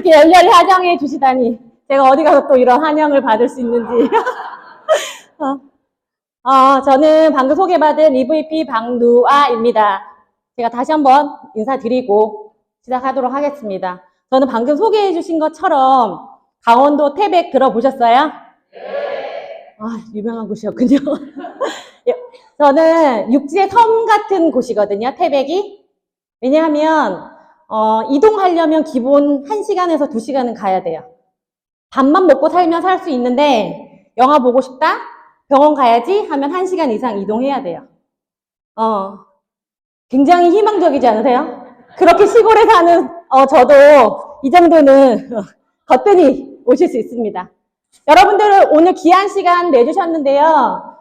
이렇게 열렬히 환영해 주시다니 제가 어디 가서 또 이런 환영을 받을 수 있는지. 저는 방금 소개받은 EVP 박누아입니다. 제가 다시 한번 인사드리고 시작하도록 하겠습니다. 저는 방금 소개해 주신 것처럼 강원도 태백 들어보셨어요? 네. 유명한 곳이었군요. 저는 육지의 섬 같은 곳이거든요, 태백이. 왜냐하면 이동하려면 기본 1시간에서 2시간은 가야 돼요. 밥만 먹고 살면 살 수 있는데 영화 보고 싶다? 병원 가야지 하면 1시간 이상 이동해야 돼요. 굉장히 희망적이지 않으세요? 그렇게 시골에 사는 저도 이 정도는 거뜬히 오실 수 있습니다. 여러분들 오늘 귀한 시간 내주셨는데요.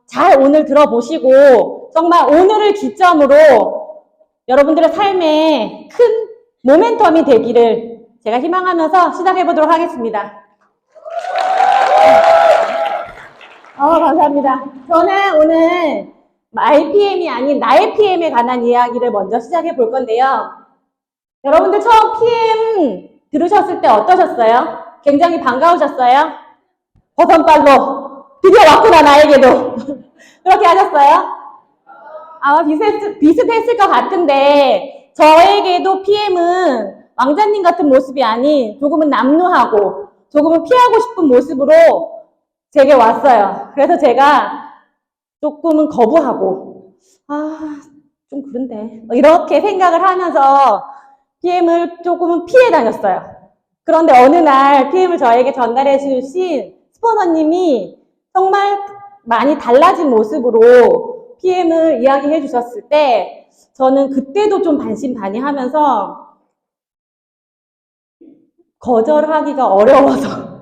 잘 오늘 들어보시고 정말 오늘을 기점으로 여러분들의 삶에 큰 모멘텀이 되기를 제가 희망하면서 시작해 보도록 하겠습니다. 감사합니다. 저는 오늘 IPM이 아닌 나의 PM에 관한 이야기를 먼저 시작해 볼 건데요. 여러분들 처음 PM 들으셨을 때 어떠셨어요? 굉장히 반가우셨어요? 버선발로 드디어 왔구나 나에게도. 그렇게 하셨어요? 아마 비슷했을 것 같은데 저에게도 PM은 왕자님 같은 모습이 아닌 조금은 남루하고 조금은 피하고 싶은 모습으로 제게 왔어요. 그래서 제가 조금은 거부하고 좀 그런데 이렇게 생각을 하면서 PM을 조금은 피해 다녔어요. 그런데 어느 날 PM을 저에게 전달해 주신 스포너님이 정말 많이 달라진 모습으로 PM을 이야기해 주셨을 때 저는 그때도 좀 반신반의하면서 거절하기가 어려워서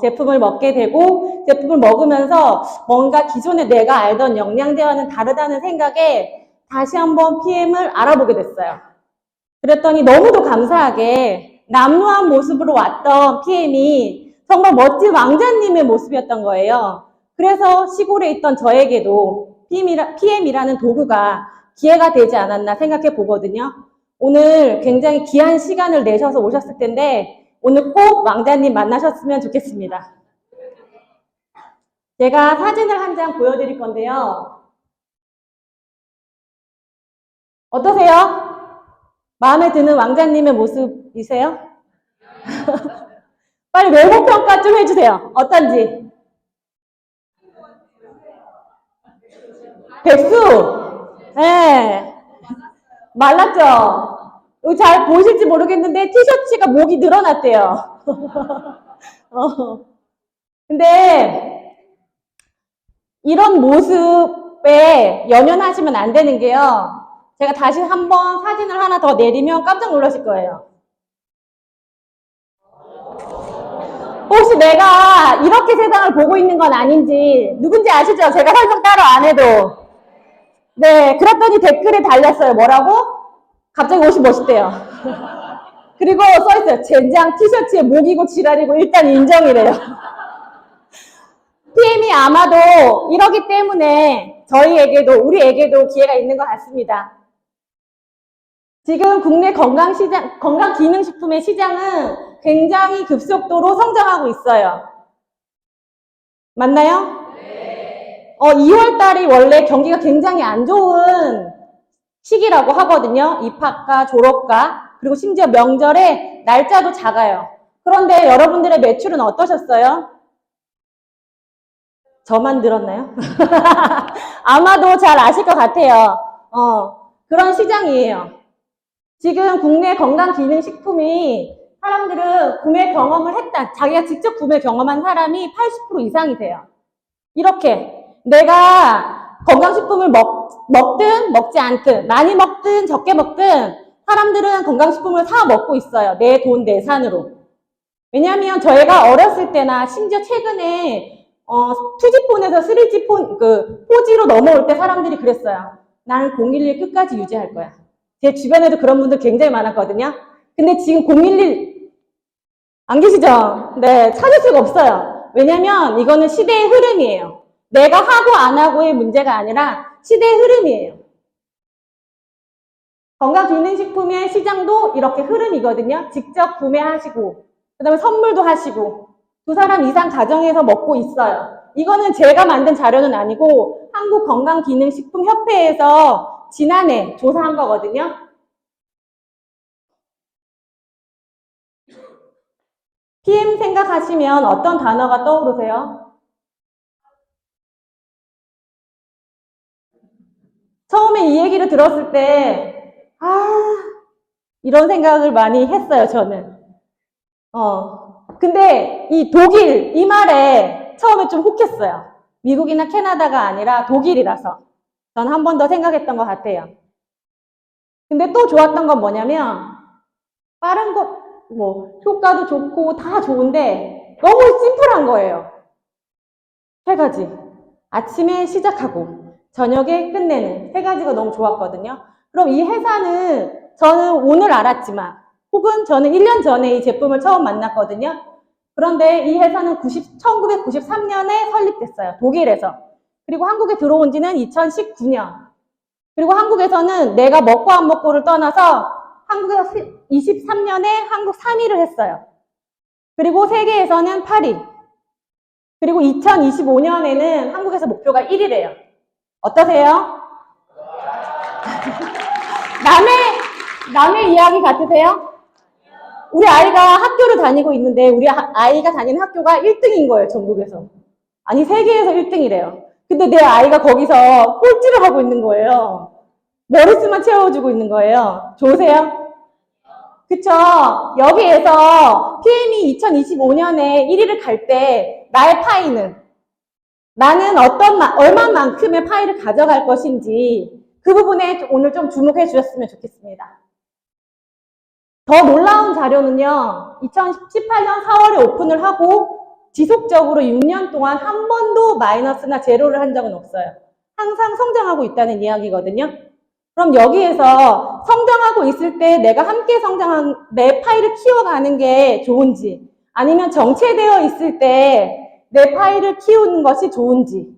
제품을 먹게 되고 제품을 먹으면서 뭔가 기존에 내가 알던 영양제와는 다르다는 생각에 다시 한번 PM을 알아보게 됐어요. 그랬더니 너무도 감사하게 남루한 모습으로 왔던 PM이 정말 멋진 왕자님의 모습이었던 거예요. 그래서 시골에 있던 저에게도 PM이라는 도구가 기회가 되지 않았나 생각해 보거든요. 오늘 굉장히 귀한 시간을 내셔서 오셨을 텐데 오늘 꼭 왕자님 만나셨으면 좋겠습니다. 제가 사진을 한 장 보여드릴 건데요. 어떠세요? 마음에 드는 왕자님의 모습이세요? 빨리 외모평가 좀 해주세요. 어떤지. 백수! 네. 말랐죠? 잘 보실지 모르겠는데 티셔츠가 목이 늘어났대요. 근데 이런 모습에 연연하시면 안 되는 게요. 제가 다시 한번 사진을 하나 더 내리면 깜짝 놀라실 거예요. 혹시 내가 이렇게 세상을 보고 있는 건 아닌지 누군지 아시죠? 제가 설명 따로 안 해도. 네, 그랬더니 댓글에 달렸어요. 뭐라고? 갑자기 옷이 멋있대요. 그리고 써있어요. 젠장 티셔츠에 목이고 지랄이고 일단 인정이래요. PM이 아마도 이러기 때문에 저희에게도 우리에게도 기회가 있는 것 같습니다. 지금 국내 건강기능식품의 시장은 굉장히 급속도로 성장하고 있어요. 맞나요? 네. 2월 달이 원래 경기가 굉장히 안 좋은 시기라고 하거든요. 입학과 졸업과 그리고 심지어 명절에 날짜도 작아요. 그런데 여러분들의 매출은 어떠셨어요? 저만 들었나요? 아마도 잘 아실 것 같아요. 그런 시장이에요. 지금 국내 건강기능식품이 사람들은 구매 경험을 했다. 자기가 직접 구매 경험한 사람이 80% 이상이세요. 이렇게 내가 건강식품을 먹든 먹지 않든 많이 먹든 적게 먹든 사람들은 건강식품을 사 먹고 있어요. 내 돈 내산으로. 왜냐하면 저희가 어렸을 때나 심지어 최근에 2G폰에서 3G폰 4G로 넘어올 때 사람들이 그랬어요. 나는 011 끝까지 유지할 거야. 제 주변에도 그런 분들 굉장히 많았거든요. 근데 지금 011 안 계시죠? 네, 찾을 수가 없어요. 왜냐면 이거는 시대의 흐름이에요. 내가 하고 안 하고의 문제가 아니라 시대의 흐름이에요. 건강기능식품의 시장도 이렇게 흐름이거든요. 직접 구매하시고 그 다음에 선물도 하시고 2사람 이상 가정에서 먹고 있어요. 이거는 제가 만든 자료는 아니고 한국건강기능식품협회에서 지난해 조사한 거거든요. PM 생각하시면 어떤 단어가 떠오르세요? 처음에 이 얘기를 들었을 때 이런 생각을 많이 했어요, 저는. 근데 이 독일, 이 말에 처음에 좀 혹했어요. 미국이나 캐나다가 아니라 독일이라서. 저는 한 번 더 생각했던 것 같아요. 근데 또 좋았던 건 뭐냐면, 빠른 것, 효과도 좋고 다 좋은데, 너무 심플한 거예요. 3가지. 아침에 시작하고, 저녁에 끝내는 3가지가 너무 좋았거든요. 그럼 이 회사는 저는 오늘 알았지만, 혹은 저는 1년 전에 이 제품을 처음 만났거든요. 그런데 이 회사는 1993년에 설립됐어요. 독일에서. 그리고 한국에 들어온 지는 2019년. 그리고 한국에서는 내가 먹고 안 먹고를 떠나서 한국에서 23년에 한국 3위를 했어요. 그리고 세계에서는 8위. 그리고 2025년에는 한국에서 목표가 1위래요. 어떠세요? 남의 이야기 같으세요? 우리 아이가 학교를 다니고 있는데 우리 아이가 다니는 학교가 1등인 거예요, 전국에서. 아니, 세계에서 1등이래요. 근데 내 아이가 거기서 꼴찌를 하고 있는 거예요. 머릿수만 채워주고 있는 거예요. 좋으세요? 그쵸? 여기에서 PM이 2025년에 1위를 갈 때 나의 파이는 나는 얼마만큼의 파이를 가져갈 것인지 그 부분에 오늘 좀 주목해 주셨으면 좋겠습니다. 더 놀라운 자료는요, 2018년 4월에 오픈을 하고 지속적으로 6년 동안 한 번도 마이너스나 제로를 한 적은 없어요. 항상 성장하고 있다는 이야기거든요. 그럼 여기에서 성장하고 있을 때 내가 함께 성장한 내 파이를 키워가는 게 좋은지, 아니면 정체되어 있을 때 내 파이를 키우는 것이 좋은지,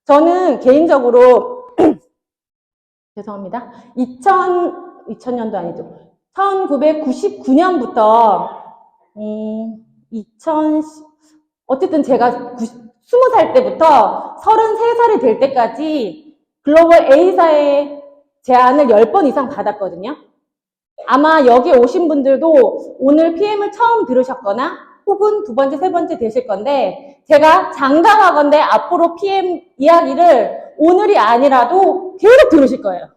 저는 개인적으로 죄송합니다. 2000년도 아니죠. 1999년부터 어쨌든 제가 20살 때부터 33살이 될 때까지 글로벌 A사의 제안을 10번 이상 받았거든요. 아마 여기 오신 분들도 오늘 PM을 처음 들으셨거나 혹은 2번째, 3번째 되실 건데 제가 장담하건대 앞으로 PM 이야기를 오늘이 아니라도 계속 들으실 거예요.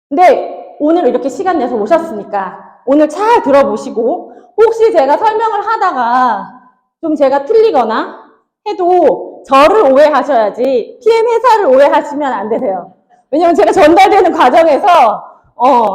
근데 오늘 이렇게 시간 내서 오셨으니까 오늘 잘 들어보시고 혹시 제가 설명을 하다가 좀 제가 틀리거나 해도 저를 오해하셔야지 PM 회사를 오해하시면 안 되세요. 왜냐면 제가 전달되는 과정에서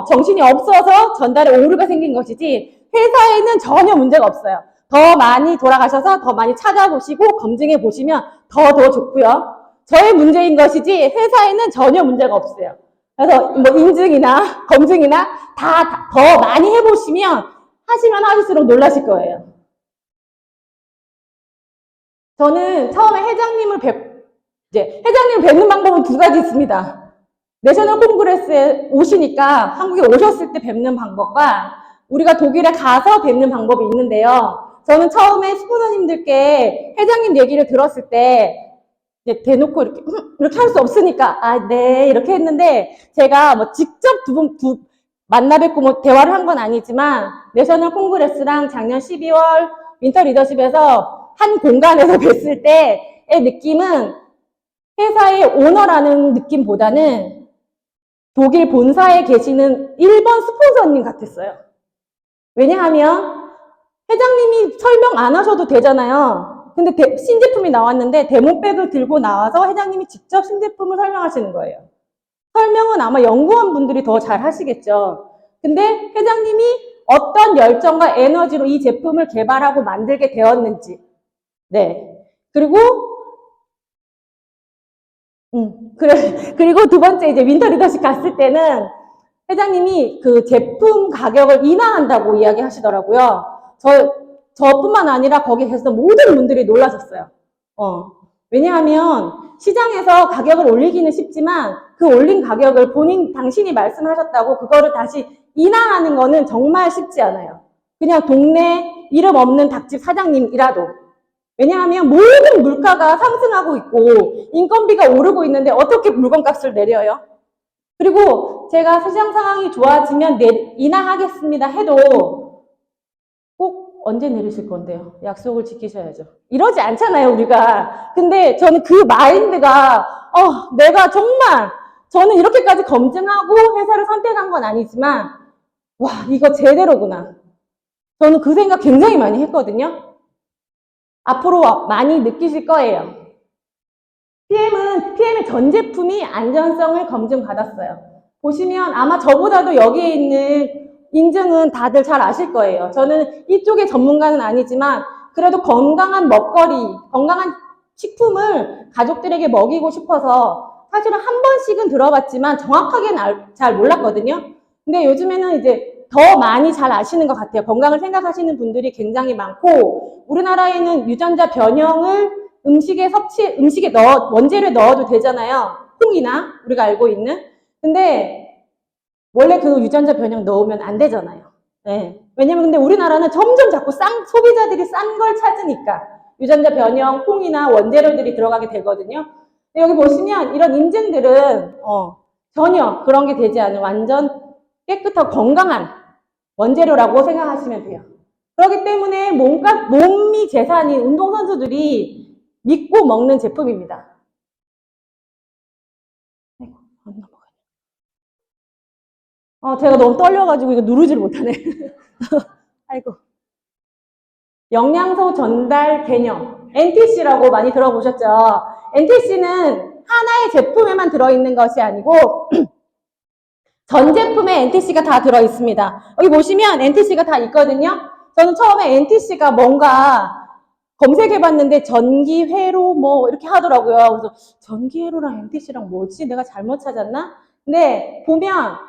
정신이 없어서 전달에 오류가 생긴 것이지 회사에는 전혀 문제가 없어요. 더 많이 돌아가셔서 더 많이 찾아보시고 검증해 보시면 더 좋고요. 저의 문제인 것이지 회사에는 전혀 문제가 없어요. 그래서 인증이나 검증이나 다 더 많이 해보시면 하시면 하실수록 놀라실 거예요. 저는 처음에 회장님을 뵙는 방법은 2가지 있습니다. 내셔널 콩그레스에 오시니까 한국에 오셨을 때 뵙는 방법과 우리가 독일에 가서 뵙는 방법이 있는데요. 저는 처음에 스포너님들께 회장님 얘기를 들었을 때 대놓고 이렇게 할 수 없으니까 네 이렇게 했는데 제가 직접 만나 뵙고 대화를 한 건 아니지만 내셔널 콩그레스랑 작년 12월 윈터 리더십에서 한 공간에서 뵀을 때의 느낌은 회사의 오너라는 느낌보다는 독일 본사에 계시는 1번 스폰서님 같았어요. 왜냐하면 회장님이 설명 안 하셔도 되잖아요. 근데 신제품이 나왔는데 데모백을 들고 나와서 회장님이 직접 신제품을 설명하시는 거예요. 설명은 아마 연구원 분들이 더 잘 하시겠죠. 근데 회장님이 어떤 열정과 에너지로 이 제품을 개발하고 만들게 되었는지. 네. 그리고 2번째 이제 윈터 리더십 갔을 때는 회장님이 그 제품 가격을 인하한다고 이야기 하시더라고요. 저뿐만 아니라 거기 계시던 모든 분들이 놀라셨어요. 왜냐하면 시장에서 가격을 올리기는 쉽지만 그 올린 가격을 당신이 말씀하셨다고 그거를 다시 인하하는 거는 정말 쉽지 않아요. 그냥 동네 이름 없는 닭집 사장님이라도. 왜냐하면 모든 물가가 상승하고 있고 인건비가 오르고 있는데 어떻게 물건값을 내려요? 그리고 제가 시장 상황이 좋아지면 인하하겠습니다 해도 꼭 언제 내리실 건데요? 약속을 지키셔야죠. 이러지 않잖아요, 우리가. 근데 저는 그 마인드가 내가 정말 저는 이렇게까지 검증하고 회사를 선택한 건 아니지만 와, 이거 제대로구나. 저는 그 생각 굉장히 많이 했거든요. 앞으로 많이 느끼실 거예요. PM의 전 제품이 안전성을 검증받았어요. 보시면 아마 저보다도 여기에 있는 인증은 다들 잘 아실 거예요. 저는 이쪽의 전문가는 아니지만 그래도 건강한 먹거리, 건강한 식품을 가족들에게 먹이고 싶어서 사실은 한 번씩은 들어봤지만 정확하게는 잘 몰랐거든요. 근데 요즘에는 이제 더 많이 잘 아시는 것 같아요. 건강을 생각하시는 분들이 굉장히 많고 우리나라에는 유전자 변형을 음식에 원재료에 넣어도 되잖아요. 콩이나 우리가 알고 있는. 근데 원래 그 유전자 변형 넣으면 안 되잖아요. 네. 왜냐면 근데 우리나라는 점점 자꾸 소비자들이 싼 걸 찾으니까 유전자 변형 콩이나 원재료들이 들어가게 되거든요. 여기 보시면 이런 인증들은 전혀 그런 게 되지 않은 완전 깨끗하고 건강한 원재료라고 생각하시면 돼요. 그렇기 때문에 몸이 재산인 운동선수들이 믿고 먹는 제품입니다. 제가 너무 떨려가지고 이거 누르지를 못하네. 아이고. 영양소 전달 개념. NTC라고 많이 들어보셨죠? NTC는 하나의 제품에만 들어있는 것이 아니고 전 제품에 NTC가 다 들어있습니다. 여기 보시면 NTC가 다 있거든요. 저는 처음에 NTC가 뭔가 검색해봤는데 전기회로 뭐 이렇게 하더라고요. 그래서 전기회로랑 NTC랑 뭐지? 내가 잘못 찾았나? 근데 보면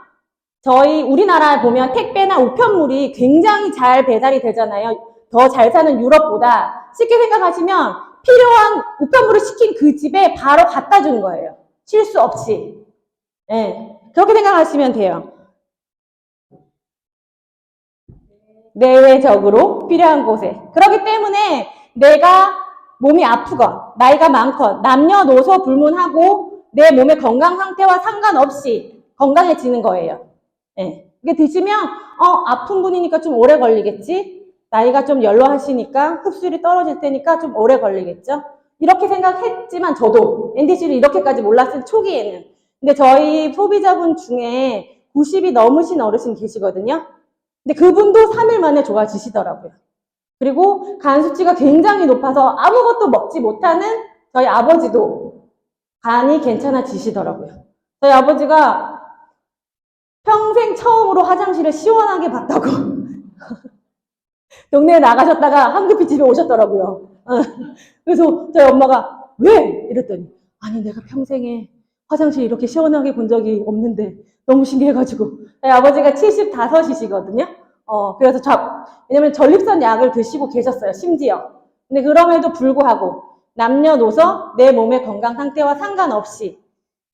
우리나라에 보면 택배나 우편물이 굉장히 잘 배달이 되잖아요. 더 잘 사는 유럽보다. 쉽게 생각하시면 필요한 우편물을 시킨 그 집에 바로 갖다 주는 거예요. 실수 없이. 네, 그렇게 생각하시면 돼요. 내외적으로 필요한 곳에. 그렇기 때문에 내가 몸이 아프건 나이가 많건 남녀노소 불문하고 내 몸의 건강 상태와 상관없이 건강해지는 거예요. 네. 이게 드시면 아픈 분이니까 좀 오래 걸리겠지. 나이가 좀 연로하시니까 흡수율이 떨어질 테니까 좀 오래 걸리겠죠. 이렇게 생각했지만 저도 NDC를 이렇게까지 몰랐을 초기에는. 근데 저희 소비자분 중에 90이 넘으신 어르신 계시거든요. 근데 그분도 3일 만에 좋아지시더라고요. 그리고 간 수치가 굉장히 높아서 아무것도 먹지 못하는 저희 아버지도 간이 괜찮아지시더라고요. 저희 아버지가 평생 처음으로 화장실을 시원하게 봤다고 동네에 나가셨다가 황급히 집에 오셨더라고요. 그래서 저희 엄마가 왜? 이랬더니 아니 내가 평생에 화장실 이렇게 시원하게 본 적이 없는데 너무 신기해가지고 저희 아버지가 75이시거든요. 그래서 왜냐면 전립선 약을 드시고 계셨어요. 심지어. 근데 그럼에도 불구하고 남녀노소 내 몸의 건강 상태와 상관없이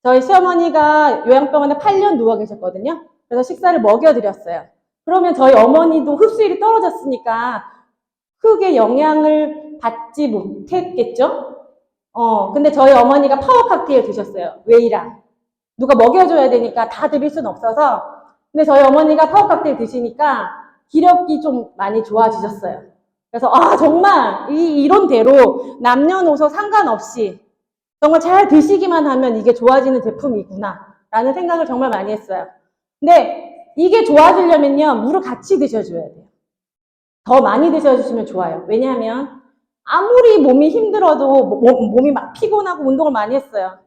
저희 시어머니가 요양병원에 8년 누워 계셨거든요. 그래서 식사를 먹여드렸어요. 그러면 저희 어머니도 흡수율이 떨어졌으니까 크게 영향을 받지 못했겠죠? 근데 저희 어머니가 파워 칵테일 드셨어요. 웨이랑. 누가 먹여줘야 되니까 다 드릴 순 없어서. 근데 저희 어머니가 파워 칵테일 드시니까 기력이 좀 많이 좋아지셨어요. 그래서 정말 이 이론대로 남녀노소 상관없이 정말 잘 드시기만 하면 이게 좋아지는 제품이구나 라는 생각을 정말 많이 했어요. 근데 이게 좋아지려면요 물을 같이 드셔줘야 돼요. 더 많이 드셔주시면 좋아요. 왜냐하면 아무리 몸이 힘들어도 몸이 막 피곤하고 운동을 많이 했어요.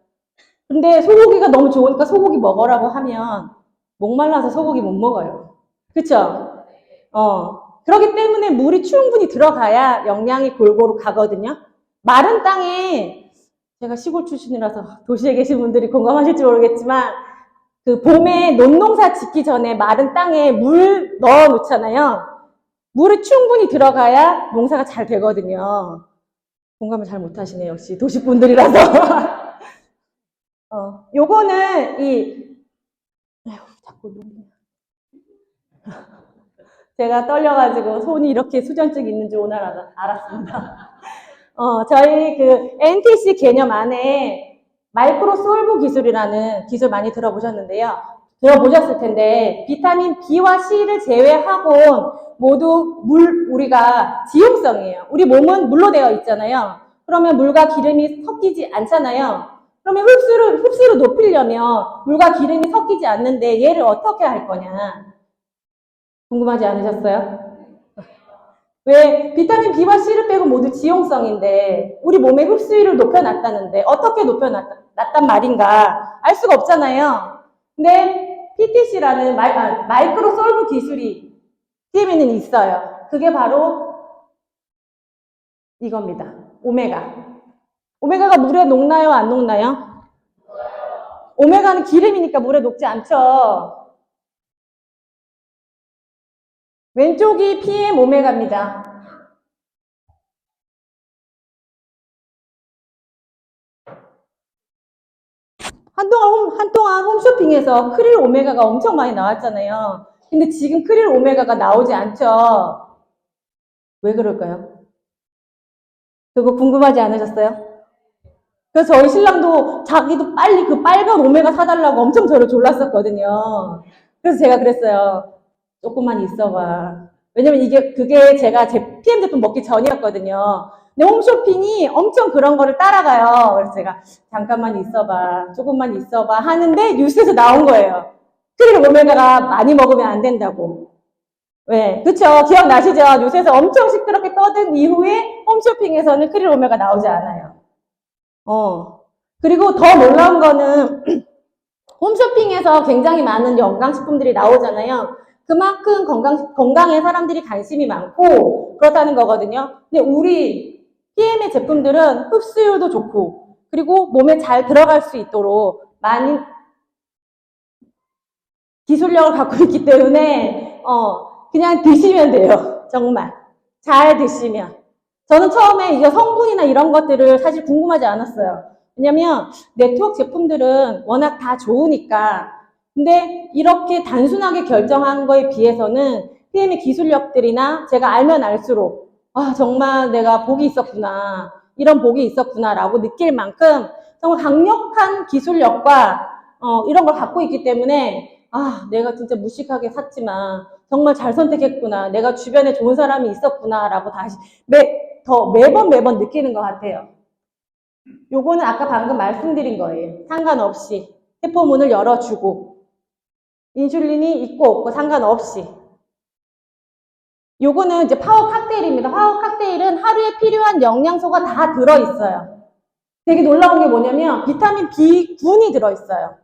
근데 소고기가 너무 좋으니까 소고기 먹으라고 하면 목말라서 소고기 못 먹어요. 그쵸? 그렇기 때문에 물이 충분히 들어가야 영양이 골고루 가거든요. 마른 땅에 제가 시골 출신이라서 도시에 계신 분들이 공감하실지 모르겠지만 그 봄에 논농사 짓기 전에 마른 땅에 물 넣어 놓잖아요. 물이 충분히 들어가야 농사가 잘 되거든요. 공감을 잘 못하시네, 역시 도시분들이라서. 요거는 아휴, 자꾸 제가 떨려가지고 손이 이렇게 수전증 있는 줄 오늘 알았습니다. 저희 그 NTC 개념 안에 마이크로 솔브 기술이라는 기술 많이 들어보셨는데요. 들어보셨을 텐데 비타민 B와 C를 제외하곤 모두 우리가 지용성이에요. 우리 몸은 물로 되어 있잖아요. 그러면 물과 기름이 섞이지 않잖아요. 그러면 흡수를 높이려면 물과 기름이 섞이지 않는데 얘를 어떻게 할 거냐? 궁금하지 않으셨어요? 왜 비타민 B와 C를 빼고 모두 지용성인데 우리 몸의 흡수율을 높여놨다는데 어떻게 높여놨단 말인가 알 수가 없잖아요. 근데 PTC라는 마이크로 솔브 기술이 TM에는 있어요. 그게 바로 이겁니다. 오메가. 오메가가 물에 녹나요? 안 녹나요? 오메가는 기름이니까 물에 녹지 않죠. 왼쪽이 PM 오메가입니다. 한동안 홈쇼핑에서 크릴 오메가가 엄청 많이 나왔잖아요. 근데 지금 크릴 오메가가 나오지 않죠. 왜 그럴까요? 그거 궁금하지 않으셨어요? 그래서 저희 신랑도 자기도 빨리 그 빨간 오메가 사달라고 엄청 저를 졸랐었거든요. 그래서 제가 그랬어요. 조금만 있어봐. 왜냐면 그게 제가 제 PM 제품 먹기 전이었거든요. 근데 홈쇼핑이 엄청 그런 거를 따라가요. 그래서 제가 잠깐만 있어봐. 조금만 있어봐. 하는데 뉴스에서 나온 거예요. 크릴 오메가가 많이 먹으면 안 된다고. 네, 그쵸. 기억나시죠? 뉴스에서 엄청 시끄럽게 떠든 이후에 홈쇼핑에서는 크릴 오메가 나오지 않아요. 그리고 더 놀라운 거는 홈쇼핑에서 굉장히 많은 건강식품들이 나오잖아요. 그만큼 건강에 사람들이 관심이 많고 그렇다는 거거든요. 근데 우리 PM의 제품들은 흡수율도 좋고 그리고 몸에 잘 들어갈 수 있도록 많이 기술력을 갖고 있기 때문에 그냥 드시면 돼요. 정말 잘 드시면. 저는 처음에 이제 성분이나 이런 것들을 사실 궁금하지 않았어요. 왜냐면 네트워크 제품들은 워낙 다 좋으니까. 근데 이렇게 단순하게 결정한 거에 비해서는 PM의 기술력들이나 제가 알면 알수록 정말 내가 복이 있었구나. 이런 복이 있었구나 라고 느낄 만큼 정말 강력한 기술력과 이런 걸 갖고 있기 때문에 내가 진짜 무식하게 샀지만 정말 잘 선택했구나. 내가 주변에 좋은 사람이 있었구나 라고 다시 매번 느끼는 것 같아요. 요거는 아까 방금 말씀드린 거예요. 상관없이 세포문을 열어주고 인슐린이 있고 없고 상관없이. 요거는 이제 파워 칵테일입니다. 파워 칵테일은 하루에 필요한 영양소가 다 들어있어요. 되게 놀라운 게 뭐냐면 비타민 B군이 들어있어요.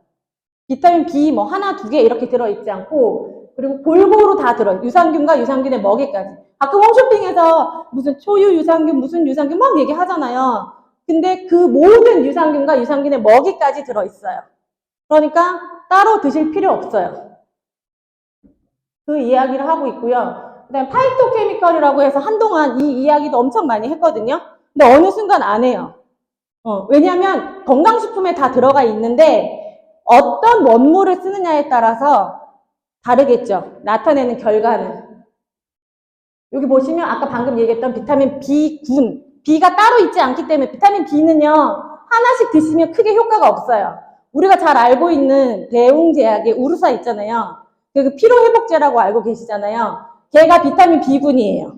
비타민 B 뭐 하나, 두 개 이렇게 들어있지 않고 그리고 골고루 다 유산균과 유산균의 먹이까지. 가끔 홈쇼핑에서 무슨 초유 유산균, 무슨 유산균 막 얘기하잖아요. 근데 그 모든 유산균과 유산균의 먹이까지 들어있어요. 그러니까 따로 드실 필요 없어요. 그 이야기를 하고 있고요. 그다음에 파이토케미컬이라고 해서 한동안 이 이야기도 엄청 많이 했거든요. 근데 어느 순간 안 해요. 왜냐하면 건강식품에 다 들어가 있는데 어떤 원물을 쓰느냐에 따라서 다르겠죠. 나타내는 결과는. 여기 보시면 아까 방금 얘기했던 비타민 B군. B가 따로 있지 않기 때문에 비타민 B는요. 하나씩 드시면 크게 효과가 없어요. 우리가 잘 알고 있는 대웅제약의 우르사 있잖아요. 그 피로회복제라고 알고 계시잖아요. 걔가 비타민 B군이에요.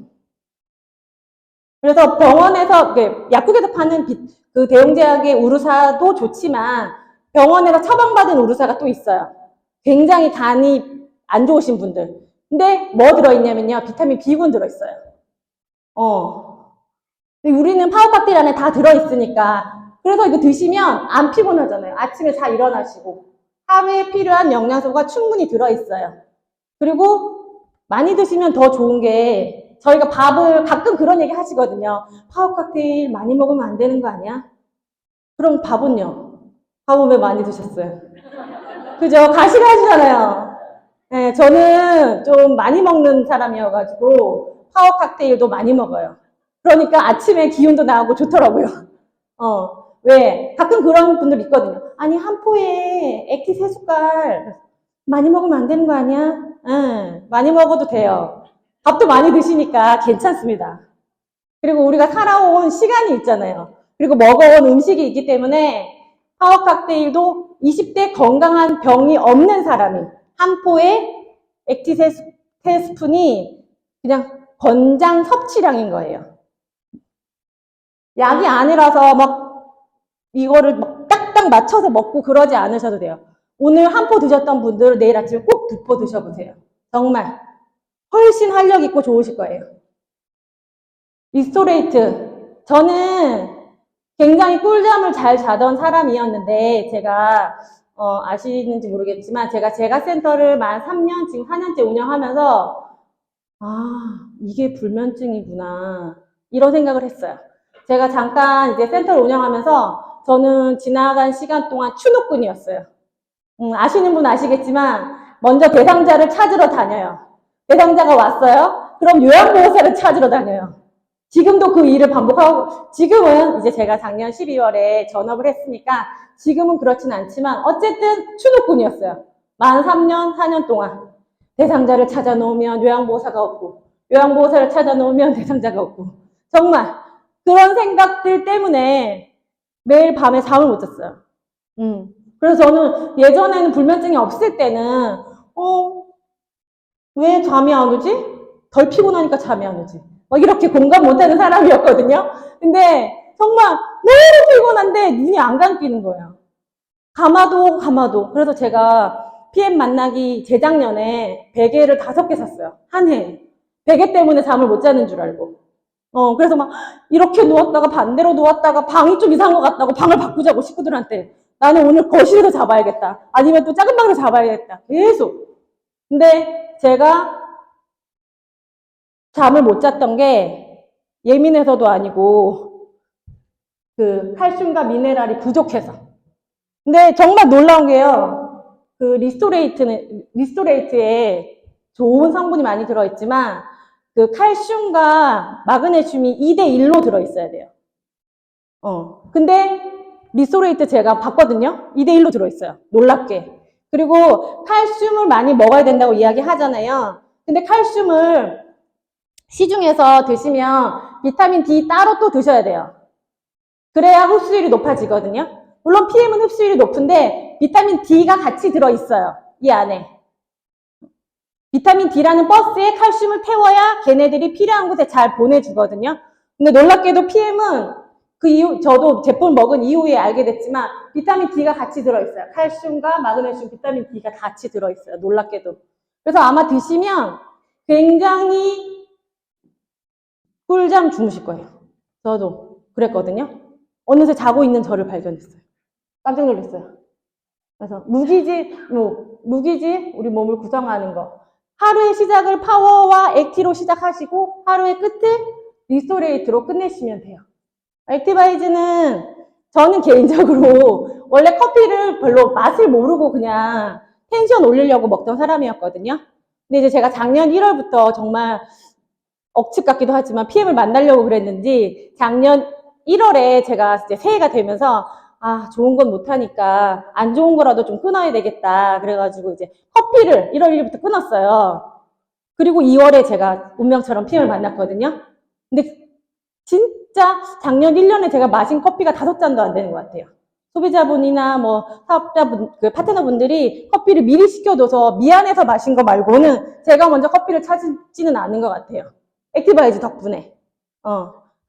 그래서 병원에서 약국에서 파는 그 대웅제약의 우르사도 좋지만 병원에서 처방받은 우르사가 또 있어요. 굉장히 간이 안 좋으신 분들. 근데 뭐 들어있냐면요. 비타민 B군 들어있어요. 우리는 파워칵테일 안에 다 들어있으니까. 그래서 이거 드시면 안 피곤하잖아요. 아침에 다 일어나시고. 하루에 필요한 영양소가 충분히 들어있어요. 그리고 많이 드시면 더 좋은 게 저희가 밥을 가끔 그런 얘기 하시거든요. 파워칵테일 많이 먹으면 안 되는 거 아니야? 그럼 밥은요? 밥은 왜 많이 드셨어요? 그죠? 가식하시잖아요. 네, 저는 좀 많이 먹는 사람이어가지고 파워 칵테일도 많이 먹어요. 그러니까 아침에 기운도 나고 좋더라고요. 왜? 가끔 그런 분들 있거든요. 아니, 한 포에 액티 3숟갈 많이 먹으면 안 되는 거 아니야? 응, 많이 먹어도 돼요. 밥도 많이 드시니까 괜찮습니다. 그리고 우리가 살아온 시간이 있잖아요. 그리고 먹어온 음식이 있기 때문에 파워 칵테일도 20대 건강한 병이 없는 사람이 한 포에 액티 3스푼이 그냥 권장 섭취량인 거예요. 약이 아니라서 막 이거를 막 딱딱 맞춰서 먹고 그러지 않으셔도 돼요. 오늘 한 포 드셨던 분들 내일 아침에 꼭 2포 드셔보세요. 정말 훨씬 활력 있고 좋으실 거예요. 리스토레이트. 저는 굉장히 꿀잠을 잘 자던 사람이었는데 제가 아시는지 모르겠지만 제가 센터를 만 3년, 지금 4년째 운영하면서 이게 불면증이구나 이런 생각을 했어요. 제가 잠깐 이제 센터를 운영하면서 저는 지나간 시간 동안 추노꾼이었어요. 아시는 분 아시겠지만 먼저 대상자를 찾으러 다녀요. 대상자가 왔어요? 그럼 요양보호사를 찾으러 다녀요. 지금도 그 일을 반복하고, 지금은 이제 제가 작년 12월에 전업을 했으니까 지금은 그렇진 않지만 어쨌든 추노꾼이었어요. 만 3년, 4년 동안. 대상자를 찾아 놓으면 요양보호사가 없고, 요양보호사를 찾아 놓으면 대상자가 없고. 정말 그런 생각들 때문에 매일 밤에 잠을 못 잤어요. 그래서 저는 예전에는 불면증이 없을 때는 왜 잠이 안 오지? 덜 피곤하니까 잠이 안 오지. 막 이렇게 공감 못하는 사람이었거든요. 근데 정말 너무 피곤한데 눈이 안 감기는 거예요. 감아도. 그래서 제가 PM 만나기 재작년에 베개를 5개 샀어요. 한 해. 베개 때문에 잠을 못 자는 줄 알고. 그래서 막 이렇게 누웠다가 반대로 누웠다가 방이 좀 이상한 것 같다고 방을 바꾸자고 식구들한테. 나는 오늘 거실에서 잡아야겠다. 아니면 또 작은 방에서 잡아야겠다. 계속. 근데 제가 잠을 못 잤던 게 예민해서도 아니고 그 칼슘과 미네랄이 부족해서. 근데 정말 놀라운 게요. 그 리스토레이트에 좋은 성분이 많이 들어있지만 그 칼슘과 마그네슘이 2대1로 들어있어야 돼요. 근데 리스토레이트 제가 봤거든요. 2대1로 들어있어요. 놀랍게. 그리고 칼슘을 많이 먹어야 된다고 이야기 하잖아요. 근데 칼슘을 시중에서 드시면 비타민 D 따로 또 드셔야 돼요. 그래야 흡수율이 높아지거든요. 물론 PM은 흡수율이 높은데 비타민 D가 같이 들어있어요. 이 안에. 비타민 D라는 버스에 칼슘을 태워야 걔네들이 필요한 곳에 잘 보내주거든요. 근데 놀랍게도 PM은 그 이후, 저도 제품 먹은 이후에 알게 됐지만 비타민 D가 같이 들어있어요. 칼슘과 마그네슘, 비타민 D가 같이 들어있어요. 놀랍게도. 그래서 아마 드시면 굉장히 꿀잠 주무실 거예요. 저도 그랬거든요. 어느새 자고 있는 저를 발견했어요. 깜짝 놀랐어요. 그래서 무기질 우리 몸을 구성하는 거. 하루의 시작을 파워와 액티로 시작하시고 하루의 끝을 리스토레이트로 끝내시면 돼요. 액티바이즈는 저는 개인적으로 원래 커피를 별로 맛을 모르고 그냥 텐션 올리려고 먹던 사람이었거든요. 근데 이제 제가 작년 1월부터 정말 억측 같기도 하지만 PM을 만나려고 그랬는지 작년 1월에 제가 이제 새해가 되면서 좋은 건 못하니까 안 좋은 거라도 좀 끊어야 되겠다. 그래가지고 이제 커피를 1월 1일부터 끊었어요. 그리고 2월에 제가 운명처럼 PM을 만났거든요. 근데 진짜 작년 1년에 제가 마신 커피가 5잔도 안 되는 것 같아요. 소비자분이나 뭐 사업자분, 그 파트너분들이 커피를 미리 시켜둬서 미안해서 마신 거 말고는 제가 먼저 커피를 찾지는 않은 것 같아요. 액티바이즈 덕분에.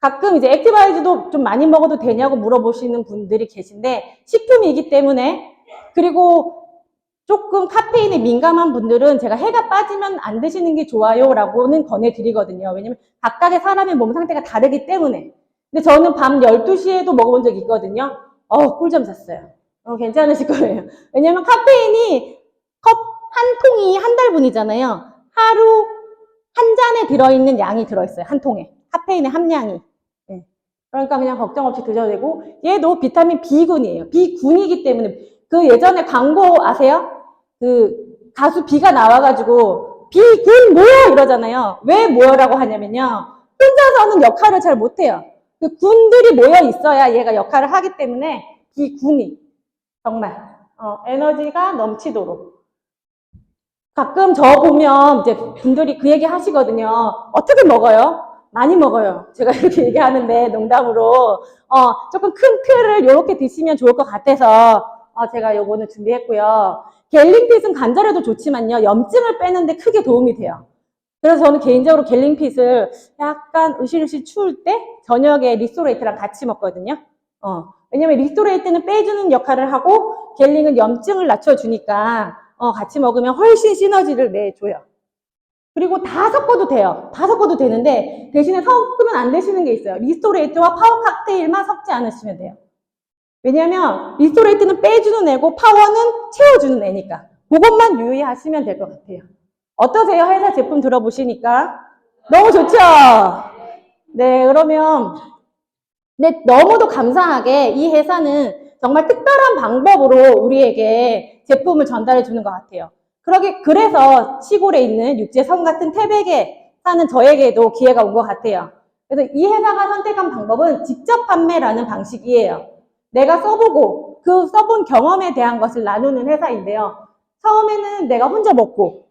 가끔 이제 액티바이즈도 좀 많이 먹어도 되냐고 물어보시는 분들이 계신데 식품이기 때문에 그리고 조금 카페인에 민감한 분들은 제가 해가 빠지면 안 드시는 게 좋아요 라고는 권해드리거든요. 왜냐면 각각의 사람의 몸 상태가 다르기 때문에. 근데 저는 밤 12시에도 먹어본 적이 있거든요. 꿀잠 잤어요. 괜찮으실 거예요. 왜냐면 카페인이 컵 한 통이 한 달분이잖아요. 하루 한 잔에 들어있는 양이 들어있어요. 한 통에. 카페인의 함량이. 네. 그러니까 그냥 걱정 없이 드셔도 되고 얘도 비타민 B군이에요. B군이기 때문에 그 예전에 광고 아세요? 그 가수 B가 나와가지고 B군 모여 이러잖아요. 왜 모여라고 하냐면요. 혼자서는 역할을 잘 못해요. 그 군들이 모여 있어야 얘가 역할을 하기 때문에 기군이 정말 에너지가 넘치도록. 가끔 저 보면 이제 분들이 그 얘기 하시거든요. 어떻게 먹어요? 많이 먹어요. 제가 이렇게 얘기하는데 농담으로 조금 큰 틀을 이렇게 드시면 좋을 것 같아서 제가 요거는 준비했고요. 갤링핏은 관절에도 좋지만요. 염증을 빼는데 크게 도움이 돼요. 그래서 저는 개인적으로 갤링핏을 약간 으실으실 추울 때 저녁에 리스토레이트랑 같이 먹거든요. 왜냐면 리스토레이트는 빼주는 역할을 하고 갤링은 염증을 낮춰주니까 같이 먹으면 훨씬 시너지를 내줘요. 그리고 다 섞어도 돼요. 다 섞어도 되는데 대신에 섞으면 안 되시는 게 있어요. 리스토레이트와 파워 칵테일만 섞지 않으시면 돼요. 왜냐면 리스토레이트는 빼주는 애고 파워는 채워주는 애니까 그것만 유의하시면 될 것 같아요. 어떠세요? 회사 제품 들어보시니까? 너무 좋죠? 네, 그러면 네, 너무도 감사하게 이 회사는 정말 특별한 방법으로 우리에게 제품을 전달해 주는 것 같아요. 그래서 시골에 있는 육지섬 같은 태백에 사는 저에게도 기회가 온 것 같아요. 그래서 이 회사가 선택한 방법은 직접 판매라는 방식이에요. 내가 써보고 그 써본 경험에 대한 것을 나누는 회사인데요. 처음에는 내가 혼자 먹고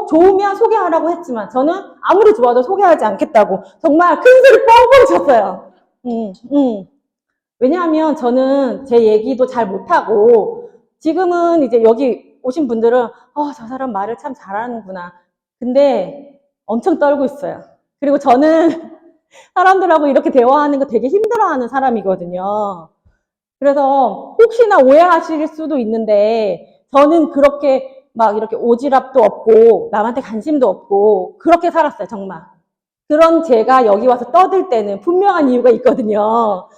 좋으면 소개하라고 했지만 저는 아무리 좋아도 소개하지 않겠다고 정말 큰 소리 뻥뻥 쳤어요. 왜냐하면 저는 제 얘기도 잘 못하고 지금은 이제 여기 오신 분들은 저 사람 말을 참 잘하는구나. 근데 엄청 떨고 있어요. 그리고 저는 사람들하고 이렇게 대화하는 거 되게 힘들어하는 사람이거든요. 그래서 혹시나 오해하실 수도 있는데 저는 그렇게 막 이렇게 오지랖도 없고 남한테 관심도 없고 그렇게 살았어요. 정말. 그런 제가 여기 와서 떠들 때는 분명한 이유가 있거든요.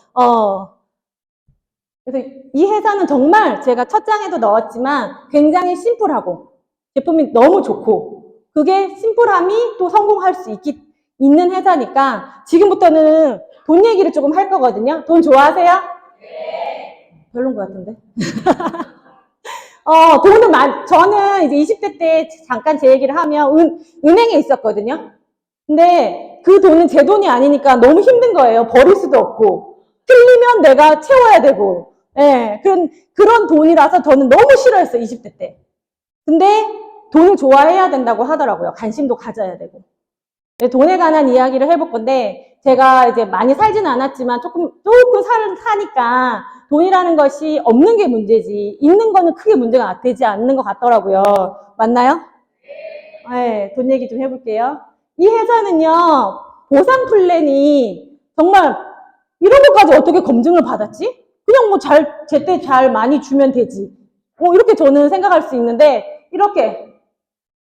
그래서 이 회사는 정말 제가 첫 장에도 넣었지만 굉장히 심플하고 제품이 너무 좋고 그게 심플함이 또 성공할 수 있는 회사니까 지금부터는 돈 얘기를 조금 할 거거든요. 돈 좋아하세요? 네. 별론 것 같은데. 저는 이제 20대 때 잠깐 제 얘기를 하면 은행에 있었거든요. 근데 그 돈은 제 돈이 아니니까 너무 힘든 거예요. 버릴 수도 없고. 틀리면 내가 채워야 되고. 예, 그런 돈이라서 저는 너무 싫어했어요. 20대 때. 근데 돈을 좋아해야 된다고 하더라고요. 관심도 가져야 되고. 돈에 관한 이야기를 해볼 건데 제가 이제 많이 살지는 않았지만 조금 사니까 돈이라는 것이 없는 게 문제지 있는 거는 크게 문제가 되지 않는 것 같더라고요. 맞나요? 네, 돈 얘기 좀 해볼게요. 이 회사는요, 보상 플랜이 정말 이런 것까지 어떻게 검증을 받았지? 그냥 뭐 제때 잘 많이 주면 되지. 이렇게 저는 생각할 수 있는데 이렇게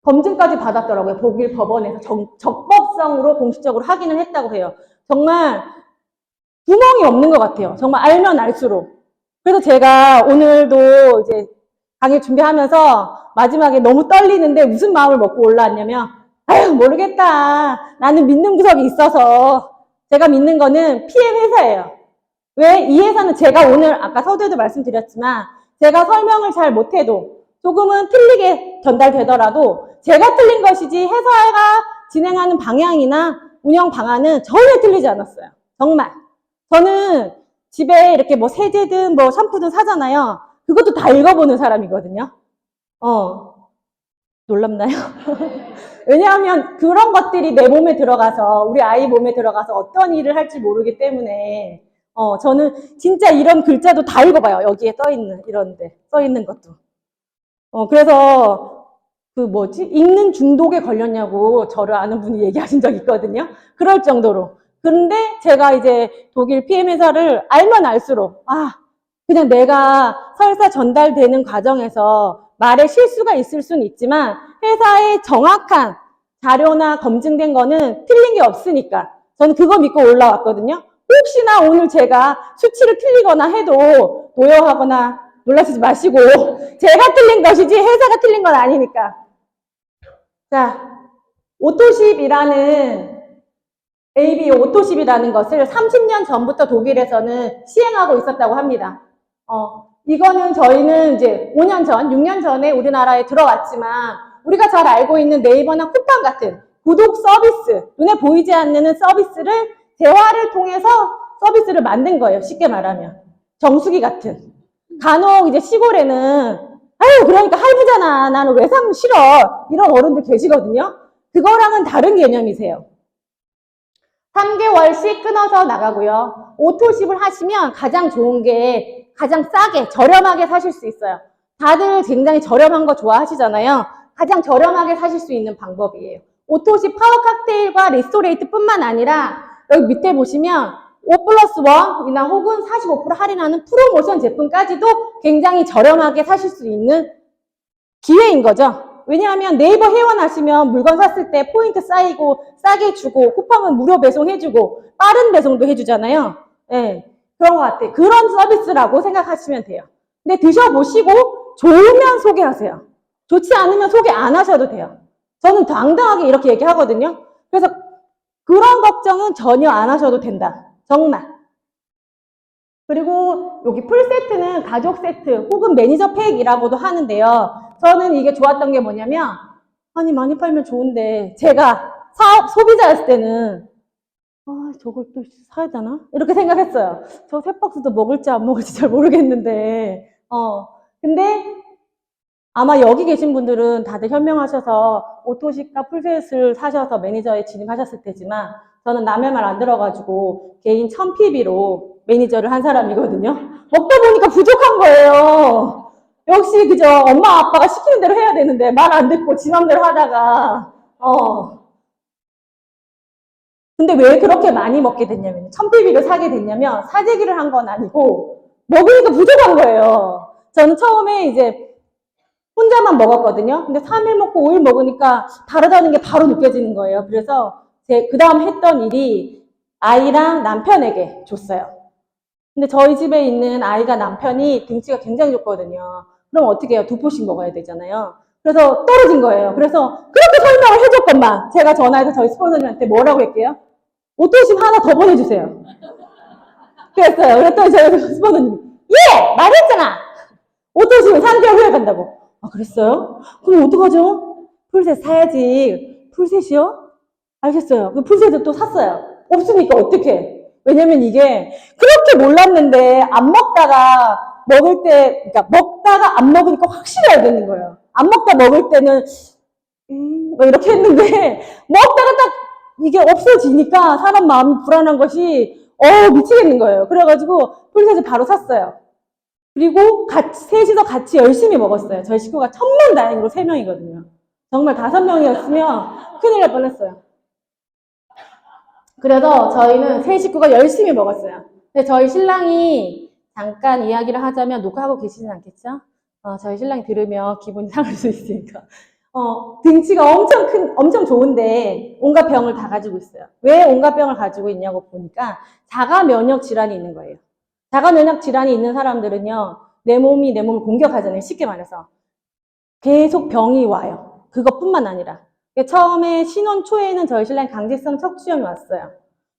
검증까지 받았더라고요. 독일 법원에서 적법성으로 공식적으로 확인을 했다고 해요. 정말 구멍이 없는 것 같아요. 정말 알면 알수록. 그래서 제가 오늘도 이제 강의 준비하면서 마지막에 너무 떨리는데 무슨 마음을 먹고 올라왔냐면 아유 모르겠다. 나는 믿는 구석이 있어서 제가 믿는 거는 PM 회사예요. 왜? 이 회사는 제가 오늘 아까 서두에도 말씀드렸지만 제가 설명을 잘 못해도 조금은 틀리게 전달되더라도 제가 틀린 것이지 회사가 진행하는 방향이나 운영 방안은 전혀 틀리지 않았어요. 정말. 저는 집에 이렇게 뭐 세제든 뭐 샴푸든 사잖아요. 그것도 다 읽어보는 사람이거든요. 놀랍나요? 왜냐하면 그런 것들이 내 몸에 들어가서 우리 아이 몸에 들어가서 어떤 일을 할지 모르기 때문에 저는 진짜 이런 글자도 다 읽어봐요. 여기에 써있는 이런데 써있는 것도. 그래서 읽는 중독에 걸렸냐고 저를 아는 분이 얘기하신 적이 있거든요. 그럴 정도로. 그런데 제가 이제 독일 PM 회사를 알면 알수록 그냥 내가 설사 전달되는 과정에서 말에 실수가 있을 수는 있지만 회사의 정확한 자료나 검증된 거는 틀린 게 없으니까 저는 그거 믿고 올라왔거든요. 혹시나 오늘 제가 수치를 틀리거나 해도 노여하거나 놀라시지 마시고 제가 틀린 것이지 회사가 틀린 건 아니니까. 자, 오토십이라는 AB 오토십이라는 것을 30년 전부터 독일에서는 시행하고 있었다고 합니다. 이거는 저희는 이제 5년 전, 6년 전에 우리나라에 들어왔지만 우리가 잘 알고 있는 네이버나 쿠팡 같은 구독 서비스, 눈에 보이지 않는 서비스를 대화를 통해서 서비스를 만든 거예요. 쉽게 말하면. 정수기 같은. 간혹 이제 시골에는 아유 그러니까 할부잖아. 나는 외상 싫어. 이런 어른들 계시거든요. 그거랑은 다른 개념이세요. 3개월씩 끊어서 나가고요. 오토십을 하시면 가장 좋은 게 가장 싸게 저렴하게 사실 수 있어요. 다들 굉장히 저렴한 거 좋아하시잖아요. 가장 저렴하게 사실 수 있는 방법이에요. 오토십 파워 칵테일과 리스토레이트 뿐만 아니라 여기 밑에 보시면 5+1이나 혹은 45% 할인하는 프로모션 제품까지도 굉장히 저렴하게 사실 수 있는 기회인 거죠. 왜냐하면 네이버 회원하시면 물건 샀을 때 포인트 쌓이고 싸게 주고 쿠팡은 무료 배송해주고 빠른 배송도 해주잖아요. 네, 그런 것 같아요. 그런 서비스라고 생각하시면 돼요. 근데 드셔보시고 좋으면 소개하세요. 좋지 않으면 소개 안 하셔도 돼요. 저는 당당하게 이렇게 얘기하거든요. 그래서 그런 걱정은 전혀 안 하셔도 된다. 정말. 그리고 여기 풀세트는 가족 세트 혹은 매니저 팩이라고도 하는데요. 저는 이게 좋았던 게 뭐냐면 아니 많이 팔면 좋은데 제가 소비자였을 때는 아 저걸 또 사야 되나? 이렇게 생각했어요. 저 세 박스도 먹을지 안 먹을지 잘 모르겠는데 근데 아마 여기 계신 분들은 다들 현명하셔서 오토식과 풀셋을 사셔서 매니저에 진입하셨을 테지만 저는 남의 말 안 들어가지고 개인 1000PB로 매니저를 한 사람이거든요. 먹다 보니까 부족한 거예요. 역시 그저 엄마 아빠가 시키는 대로 해야 되는데 말 안 듣고 지 맘대로 하다가 근데 왜 그렇게 많이 먹게 됐냐면 1000PB를 사게 됐냐면 사재기를 한 건 아니고 먹으니까 부족한 거예요. 저는 처음에 이제 혼자만 먹었거든요. 근데 3일 먹고 5일 먹으니까 다르다는 게 바로 느껴지는 거예요. 그래서 그 다음 했던 일이 아이랑 남편에게 줬어요. 근데 저희 집에 있는 아이가 남편이 등치가 굉장히 좋거든요. 그럼 어떻게 해요? 2포씩 먹어야 되잖아요. 그래서 떨어진 거예요. 그래서 그렇게 설명을 해줬건만 제가 전화해서 저희 스폰서님한테 뭐라고 할게요? 오토십 하나 더 보내주세요. 그랬어요. 그랬더니 저희 스폰서님이 예! 말했잖아! 오토십은 3개월 후에 간다고. 아 그랬어요? 그럼 어떡하죠? 풀셋 사야지. 풀셋이요? 알겠어요. 그 풀셋을 또 샀어요. 없으니까 어떡해. 왜냐면 이게 그렇게 몰랐는데 안 먹다가 먹을 때, 그러니까 먹다가 안 먹으니까 확실히 알겠는 거예요. 안 먹다 먹을 때는 뭐 이렇게 했는데 먹다가 딱 이게 없어지니까 사람 마음이 불안한 것이 미치겠는 거예요. 그래가지고 풀셋을 바로 샀어요. 그리고 셋이서 같이 열심히 먹었어요. 저희 식구가 천만다행으로 3명이거든요. 정말 5명이었으면 큰일 날 뻔했어요. 그래서 저희는 세 식구가 열심히 먹었어요. 근데 저희 신랑이 잠깐 이야기를 하자면 녹화하고 계시진 않겠죠? 저희 신랑이 들으면 기분이 상할 수 있으니까. 등치가 엄청 좋은데 온갖 병을 다 가지고 있어요. 왜 온갖 병을 가지고 있냐고 보니까 자가 면역 질환이 있는 거예요. 자가 면역 질환이 있는 사람들은요, 내 몸이 내 몸을 공격하잖아요. 쉽게 말해서. 계속 병이 와요. 그것뿐만 아니라. 처음에 신혼 초에는 저희 신랑이 강제성 척추염이 왔어요.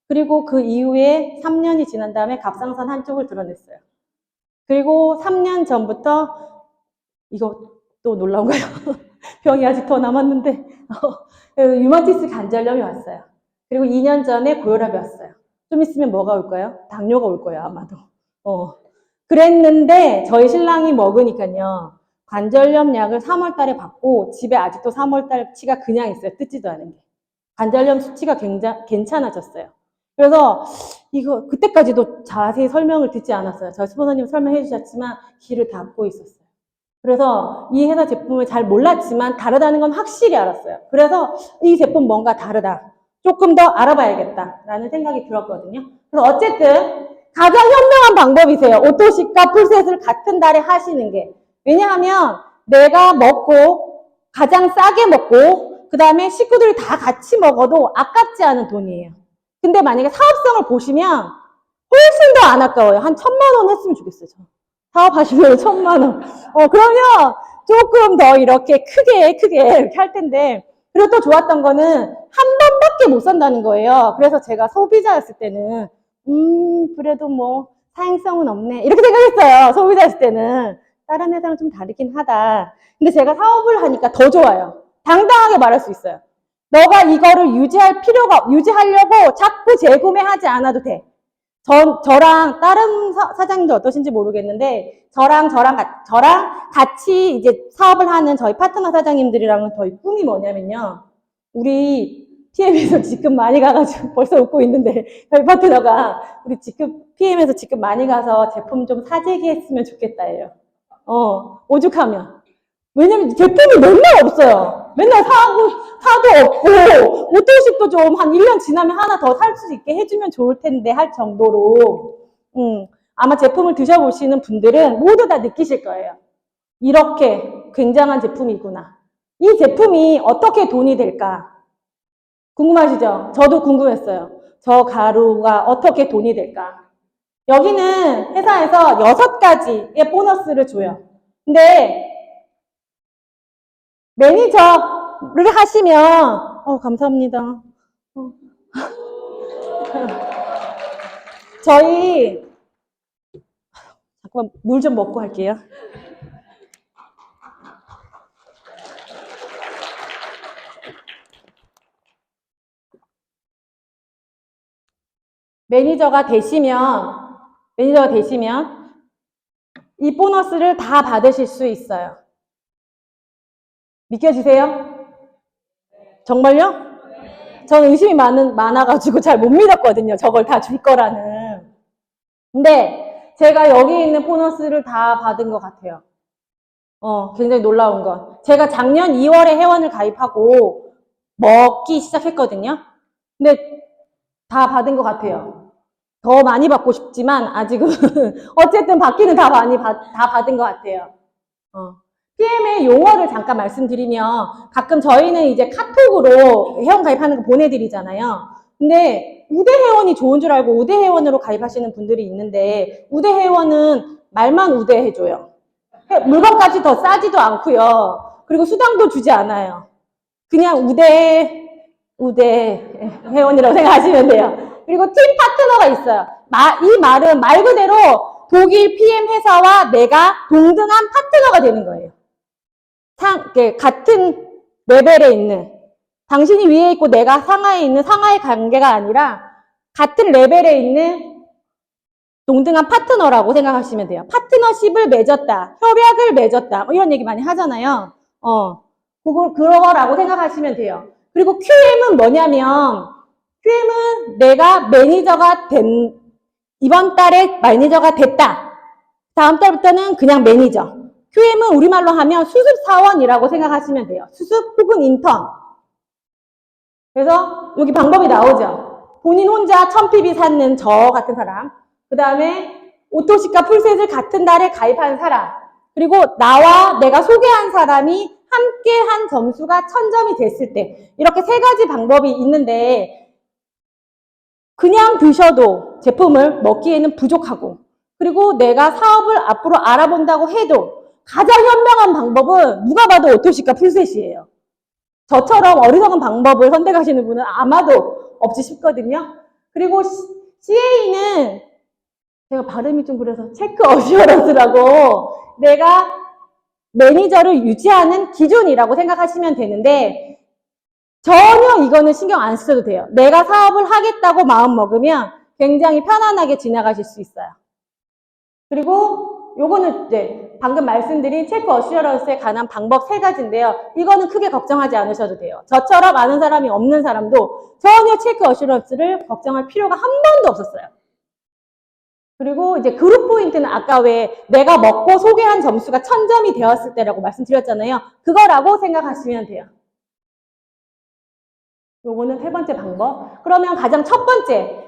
그리고 그 이후에 3년이 지난 다음에 갑상선 한쪽을 드러냈어요. 그리고 3년 전부터 이거 또 놀라운 거예요. 병이 아직 더 남았는데 유마티스 관절염이 왔어요. 그리고 2년 전에 고혈압이 왔어요. 좀 있으면 뭐가 올까요? 당뇨가 올 거예요, 아마도. 그랬는데 저희 신랑이 먹으니까요. 관절염 약을 3월 달에 받고 집에 아직도 3월 달치가 그냥 있어요. 뜯지도 않은 게. 관절염 수치가 굉장히 괜찮아졌어요. 그래서 이거 그때까지도 자세히 설명을 듣지 않았어요. 저희 스폰서님 설명해 주셨지만 귀를 닫고 있었어요. 그래서 이 회사 제품을 잘 몰랐지만 다르다는 건 확실히 알았어요. 그래서 이 제품 뭔가 다르다. 조금 더 알아봐야겠다라는 생각이 들었거든요. 그래서 어쨌든 가장 현명한 방법이세요. 오토식과 풀셋을 같은 달에 하시는 게. 왜냐하면 내가 먹고 가장 싸게 먹고 그 다음에 식구들이 다 같이 먹어도 아깝지 않은 돈이에요. 근데 만약에 사업성을 보시면 훨씬 더 안 아까워요. 한 1000만 원 했으면 좋겠어요. 저. 사업하시면 1000만 원. 그러면 조금 더 이렇게 크게 이렇게 할 텐데 그리고 또 좋았던 거는 한 번밖에 못 산다는 거예요. 그래서 제가 소비자였을 때는 그래도 뭐 사행성은 없네 이렇게 생각했어요. 소비자였을 때는 다른 회사랑 좀 다르긴 하다. 근데 제가 사업을 하니까 더 좋아요. 당당하게 말할 수 있어요. 너가 이거를 유지하려고 자꾸 재구매하지 않아도 돼. 저랑 다른 사장님도 어떠신지 모르겠는데, 저랑 같이 이제 사업을 하는 저희 파트너 사장님들이랑은 저희 꿈이 뭐냐면요. 우리 PM에서 직급 많이 가가지고 벌써 웃고 있는데, 저희 파트너가 우리 PM에서 직급 많이 가서 제품 좀 사재기 했으면 좋겠다예요. 오죽하면. 왜냐면 제품이 맨날 없어요. 맨날 사도 없고, 오토십도 좀 한 1년 지나면 하나 더 살 수 있게 해주면 좋을 텐데 할 정도로, 아마 제품을 드셔보시는 분들은 모두 다 느끼실 거예요. 이렇게 굉장한 제품이구나. 이 제품이 어떻게 돈이 될까? 궁금하시죠? 저도 궁금했어요. 저 가루가 어떻게 돈이 될까? 여기는 회사에서 6가지의 보너스를 줘요. 근데 매니저를 하시면, 감사합니다. 저희, 잠깐만, 물 좀 먹고 할게요. 매니저가 되시면 이 보너스를 다 받으실 수 있어요. 믿겨지세요? 정말요? 저는 의심이 많아가지고 잘 못 믿었거든요. 저걸 다 줄 거라는. 근데 제가 여기 있는 보너스를 다 받은 것 같아요. 굉장히 놀라운 건. 제가 작년 2월에 회원을 가입하고 먹기 시작했거든요. 근데 다 받은 것 같아요. 더 많이 받고 싶지만 아직은 어쨌든 받기는 다 받은 것 같아요. PM의 용어를 잠깐 말씀드리면 가끔 저희는 이제 카톡으로 회원 가입하는 거 보내드리잖아요. 근데 우대 회원이 좋은 줄 알고 우대 회원으로 가입하시는 분들이 있는데 우대 회원은 말만 우대해줘요. 물건까지 더 싸지도 않고요. 그리고 수당도 주지 않아요. 그냥 우대 회원이라고 생각하시면 돼요. 그리고 팀 파트너가 있어요. 이 말은 말 그대로 독일 PM 회사와 내가 동등한 파트너가 되는 거예요. 같은 레벨에 있는, 당신이 위에 있고 내가 상하에 있는 상하의 관계가 아니라 같은 레벨에 있는 동등한 파트너라고 생각하시면 돼요. 파트너십을 맺었다, 협약을 맺었다, 이런 얘기 많이 하잖아요. 그거라고 생각하시면 돼요. 그리고 QM은 뭐냐면, QM은 내가 이번 달에 매니저가 됐다. 다음 달부터는 그냥 매니저. QM은 우리말로 하면 수습사원이라고 생각하시면 돼요. 수습 혹은 인턴. 그래서 여기 방법이 나오죠. 본인 혼자 1000pb 샀는 저 같은 사람. 그 다음에 오토시카 풀셋을 같은 달에 가입한 사람. 그리고 나와 내가 소개한 사람이 함께 한 점수가 1000점이 됐을 때. 이렇게 3가지 방법이 있는데 그냥 드셔도 제품을 먹기에는 부족하고 그리고 내가 사업을 앞으로 알아본다고 해도 가장 현명한 방법은 누가 봐도 오토시카 풀셋이에요. 저처럼 어리석은 방법을 선택하시는 분은 아마도 없지 싶거든요. 그리고 CA는 제가 발음이 좀 그래서 체크 어시어런스라고 내가 매니저를 유지하는 기준이라고 생각하시면 되는데 전혀 이거는 신경 안 쓰셔도 돼요. 내가 사업을 하겠다고 마음 먹으면 굉장히 편안하게 지나가실 수 있어요. 그리고 요거는 이제 방금 말씀드린 체크 어시어런스에 관한 방법 3가지인데요. 이거는 크게 걱정하지 않으셔도 돼요. 저처럼 아는 사람이 없는 사람도 전혀 체크 어시어런스를 걱정할 필요가 한 번도 없었어요. 그리고 이제 그룹 포인트는 아까 왜 내가 먹고 소개한 점수가 1000점이 되었을 때라고 말씀드렸잖아요. 그거라고 생각하시면 돼요. 요거는 3번째 방법. 그러면 가장 첫 번째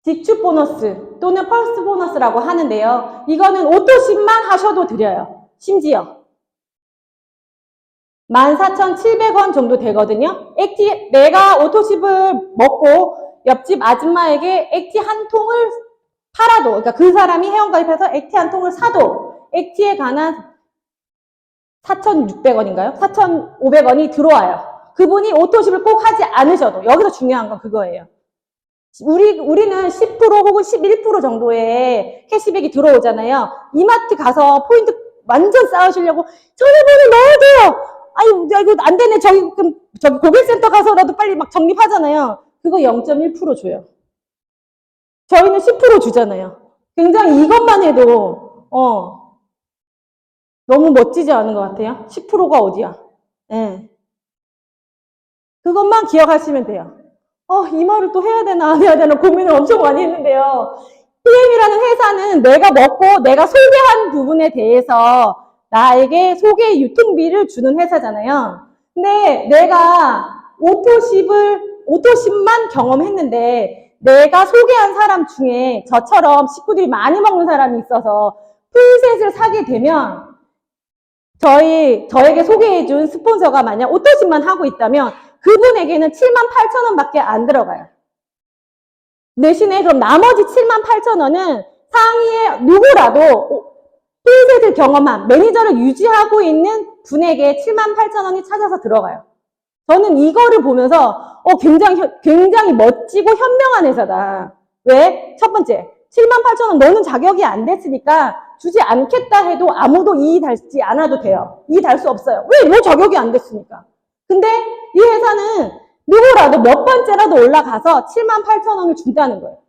직축 보너스 또는 펄스 보너스라고 하는데요. 이거는 오토십만 하셔도 드려요. 심지어 14,700원 정도 되거든요. 내가 오토십을 먹고 옆집 아줌마에게 액티 한 통을 팔아도, 그러니까 그 사람이 회원가입해서 액티 한 통을 사도 액티에 관한 4,600원인가요? 4,500원이 들어와요. 그분이 오토십을 꼭 하지 않으셔도. 여기서 중요한 건 그거예요. 우리는 10% 혹은 11% 정도의 캐시백이 들어오잖아요. 이마트 가서 포인트 완전 쌓으시려고 전화번호 넣어야 돼요. 아니, 야, 이거 안 되네. 저기 고객센터 가서라도 빨리 막 적립하잖아요. 그거 0.1% 줘요. 저희는 10% 주잖아요. 굉장히 이것만 해도, 너무 멋지지 않은 것 같아요. 10%가 어디야? 예. 그것만 기억하시면 돼요. 이 말을 또 해야 되나 안 해야 되나 고민을 엄청 많이 했는데요. PM이라는 회사는 내가 먹고 내가 소개한 부분에 대해서 나에게 소개 유통비를 주는 회사잖아요. 근데 내가 오토십만 경험했는데 내가 소개한 사람 중에 저처럼 식구들이 많이 먹는 사람이 있어서 풀셋을 사게 되면 저에게 소개해준 스폰서가 만약 오토십만 하고 있다면 그분에게는 78,000원 밖에 안 들어가요. 대신에 그럼 나머지 78,000원은 상위에 누구라도 풀셋을 경험한 매니저를 유지하고 있는 분에게 78,000원이 찾아서 들어가요. 저는 이거를 보면서 굉장히 멋지고 현명한 회사다. 왜? 첫 번째, 78,000원 너는 자격이 안 됐으니까 주지 않겠다 해도 아무도 이의 달지 않아도 돼요. 이의 달 수 없어요. 왜? 뭐 자격이 안 됐으니까. 근데 이 회사는 누구라도 몇 번째라도 올라가서 78,000원을 준다는 거예요.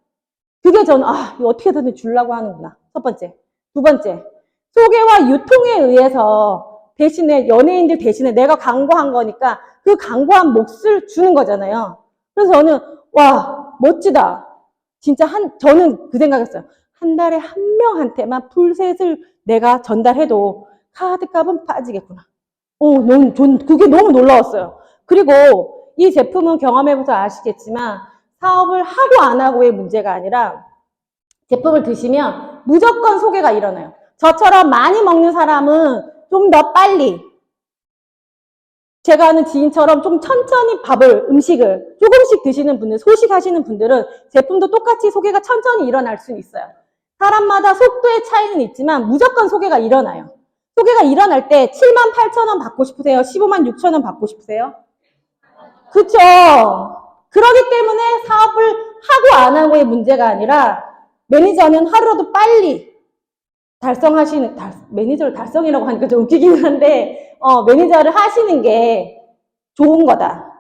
그게 저는 이거 어떻게든 주려고 하는구나. 첫 번째. 두 번째, 소개와 유통에 의해서 대신에 연예인들 대신에 내가 광고한 거니까 그 광고한 몫을 주는 거잖아요. 그래서 저는 와 멋지다. 진짜 저는 그 생각했어요. 한 달에 한 명한테만 풀셋을 내가 전달해도 카드값은 빠지겠구나. 그게 너무 놀라웠어요. 그리고 이 제품은 경험해보셔서 아시겠지만 사업을 하고 안 하고의 문제가 아니라 제품을 드시면 무조건 소개가 일어나요. 저처럼 많이 먹는 사람은 좀 더 빨리 제가 아는 지인처럼 좀 천천히 음식을 조금씩 드시는 분들, 소식하시는 분들은 제품도 똑같이 소개가 천천히 일어날 수는 있어요. 사람마다 속도의 차이는 있지만 무조건 소개가 일어나요. 소개가 일어날 때 78,000원 받고 싶으세요? 156,000원 받고 싶으세요? 그쵸? 그러기 때문에 사업을 하고 안 하고의 문제가 아니라 매니저는 하루라도 빨리 매니저를 달성이라고 하니까 좀 웃기긴 한데, 매니저를 하시는 게 좋은 거다.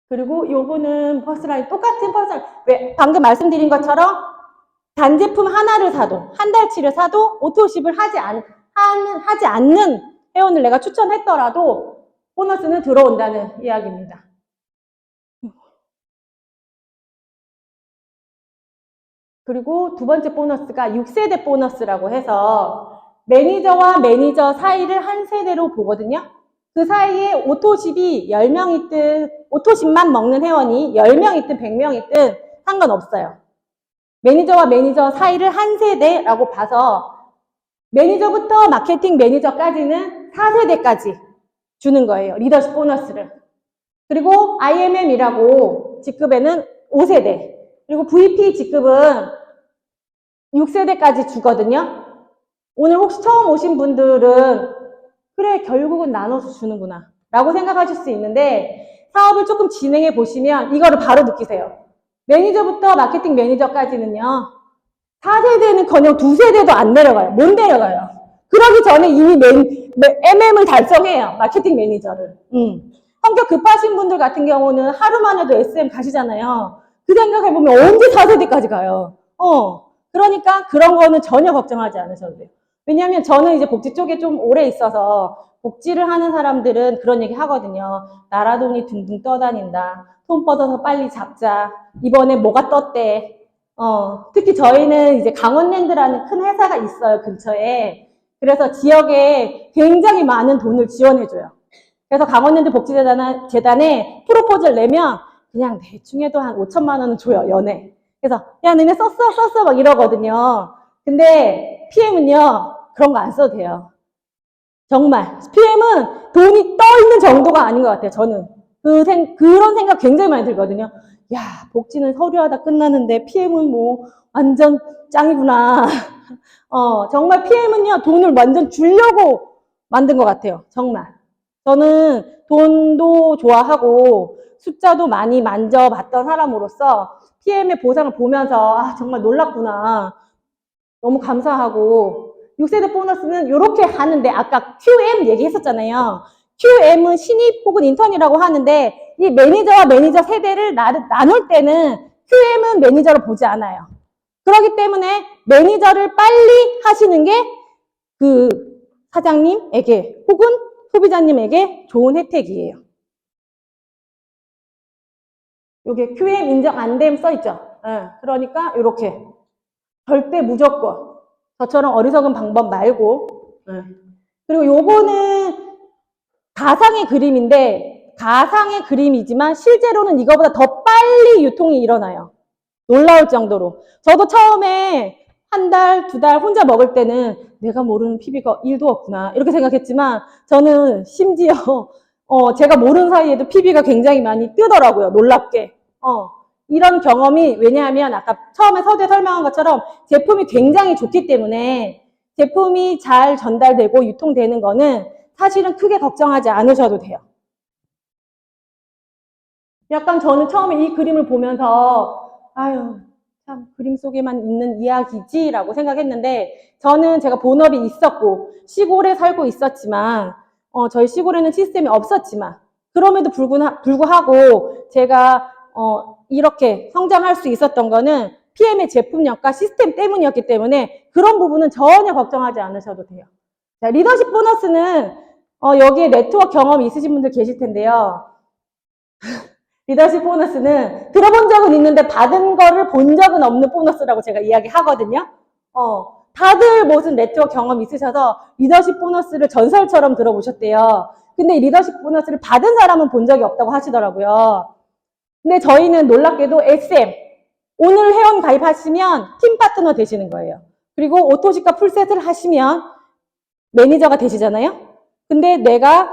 그리고 요거는 퍼스라인, 똑같은 퍼스라인. 왜? 방금 말씀드린 것처럼 단제품 하나를 사도, 한 달치를 사도 오토십을 하지 않는 회원을 내가 추천했더라도 보너스는 들어온다는 이야기입니다. 그리고 두 번째 보너스가 6세대 보너스라고 해서 매니저와 매니저 사이를 한 세대로 보거든요. 그 사이에 오토십이 10명 있든 오토십만 먹는 회원이 10명 있든 100명 있든 상관없어요. 매니저와 매니저 사이를 한 세대라고 봐서 매니저부터 마케팅 매니저까지는 4세대까지 주는 거예요. 리더십 보너스를. 그리고 IMM이라고 직급에는 5세대. 그리고 VP 직급은 6세대까지 주거든요. 오늘 혹시 처음 오신 분들은 그래 결국은 나눠서 주는구나 라고 생각하실 수 있는데 사업을 조금 진행해 보시면 이거를 바로 느끼세요. 매니저부터 마케팅 매니저까지는요. 4세대는커녕 2세대도 안 내려가요. 못 내려가요. 그러기 전에 이미 MM을 달성해요. 마케팅 매니저를. 성격 급하신 분들 같은 경우는 하루만 해도 SM 가시잖아요. 그 생각해보면 언제 4세대까지 가요. 그러니까 그런 거는 전혀 걱정하지 않으셔도 돼요. 왜냐하면 저는 이제 복지 쪽에 좀 오래 있어서 복지를 하는 사람들은 그런 얘기 하거든요. 나라돈이 둥둥 떠다닌다. 손 뻗어서 빨리 잡자. 이번에 뭐가 떴대. 특히 저희는 이제 강원랜드라는 큰 회사가 있어요, 근처에. 그래서 지역에 굉장히 많은 돈을 지원해줘요. 그래서 강원랜드 복지재단에 프로포즈를 내면 그냥 대충 해도 한 5천만 원은 줘요, 연애. 그래서 야, 너네 썼어 막 이러거든요. 근데 PM은요, 그런 거 안 써도 돼요. 정말. PM은 돈이 떠 있는 정도가 아닌 것 같아요, 저는. 그런 생각 굉장히 많이 들거든요. 야, 복지는 서류하다 끝나는데 PM은 뭐 완전 짱이구나. 정말 PM은요, 돈을 완전 주려고 만든 것 같아요. 정말. 저는 돈도 좋아하고 숫자도 많이 만져봤던 사람으로서 PM의 보상을 보면서 정말 놀랍구나. 너무 감사하고 6세대 보너스는 이렇게 하는데 아까 QM 얘기했었잖아요. QM은 신입 혹은 인턴이라고 하는데 이 매니저와 매니저 세대를 나눌 때는 QM은 매니저를 보지 않아요. 그렇기 때문에 매니저를 빨리 하시는 게 그 사장님에게 혹은 소비자님에게 좋은 혜택이에요. 여기 QM 인정 안 됨 써있죠. 그러니까 이렇게 절대 무조건 저처럼 어리석은 방법 말고 그리고 요거는 가상의 그림인데 가상의 그림이지만 실제로는 이거보다 더 빨리 유통이 일어나요. 놀라울 정도로. 저도 처음에 한 달, 두 달 혼자 먹을 때는 내가 모르는 PB가 1도 없구나 이렇게 생각했지만 저는 심지어 제가 모르는 사이에도 PB가 굉장히 많이 뜨더라고요. 놀랍게. 이런 경험이 왜냐하면 아까 처음에 서두에 설명한 것처럼 제품이 굉장히 좋기 때문에 제품이 잘 전달되고 유통되는 거는 사실은 크게 걱정하지 않으셔도 돼요. 약간 저는 처음에 이 그림을 보면서 아유 참 그림 속에만 있는 이야기지라고 생각했는데 저는 제가 본업이 있었고 시골에 살고 있었지만 저희 시골에는 시스템이 없었지만 그럼에도 불구하고 제가 이렇게 성장할 수 있었던 거는 PM의 제품력과 시스템 때문이었기 때문에 그런 부분은 전혀 걱정하지 않으셔도 돼요. 자, 리더십 보너스는 여기에 네트워크 경험이 있으신 분들 계실 텐데요. 리더십 보너스는 들어본 적은 있는데 받은 거를 본 적은 없는 보너스라고 제가 이야기하거든요. 다들 무슨 네트워크 경험 있으셔서 리더십 보너스를 전설처럼 들어보셨대요. 근데 이 리더십 보너스를 받은 사람은 본 적이 없다고 하시더라고요. 근데 저희는 놀랍게도 SM, 오늘 회원 가입하시면 팀 파트너 되시는 거예요. 그리고 오토시카 풀셋을 하시면 매니저가 되시잖아요. 근데 내가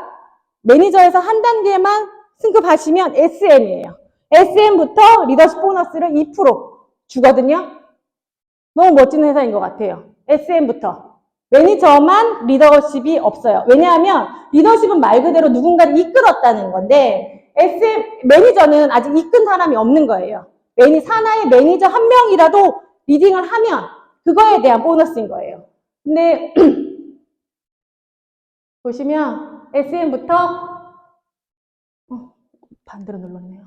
매니저에서 한 단계만 승급하시면 SM이에요. SM부터 리더십 보너스를 2% 주거든요. 너무 멋진 회사인 것 같아요. SM부터. 매니저만 리더십이 없어요. 왜냐하면 리더십은 말 그대로 누군가를 이끌었다는 건데 매니저는 아직 이끈 사람이 없는 거예요. 산하의 매니저 한 명이라도 리딩을 하면 그거에 대한 보너스인 거예요. 근데 보시면 SM부터 반대로 눌렀네요.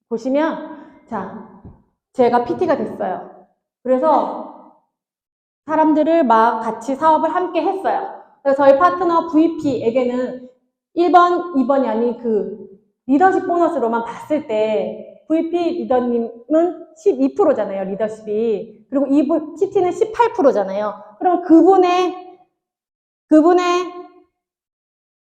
보시면 자, 제가 PT가 됐어요. 그래서 사람들을 막 같이 사업을 함께 했어요. 그래서 저희 파트너 VP에게는 1번, 2번이 아닌 그 리더십 보너스로만 봤을 때 VP 리더님은 12%잖아요. 리더십이. 그리고 PT는 18%잖아요. 그럼 그분의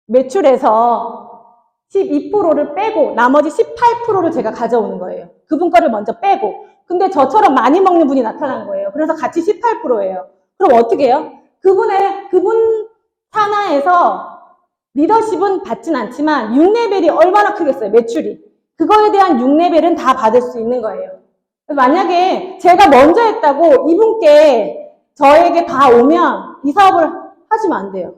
매출에서 12%를 빼고 나머지 18%를 제가 가져오는 거예요. 그분 거를 먼저 빼고. 근데 저처럼 많이 먹는 분이 나타난 거예요. 그래서 같이 18%예요. 그럼 어떻게 해요? 그분 산하에서 리더십은 받진 않지만 6레벨이 얼마나 크겠어요, 매출이. 그거에 대한 6레벨은 다 받을 수 있는 거예요. 만약에 제가 먼저 했다고 이분께 저에게 다 오면 이 사업을 하시면 안 돼요.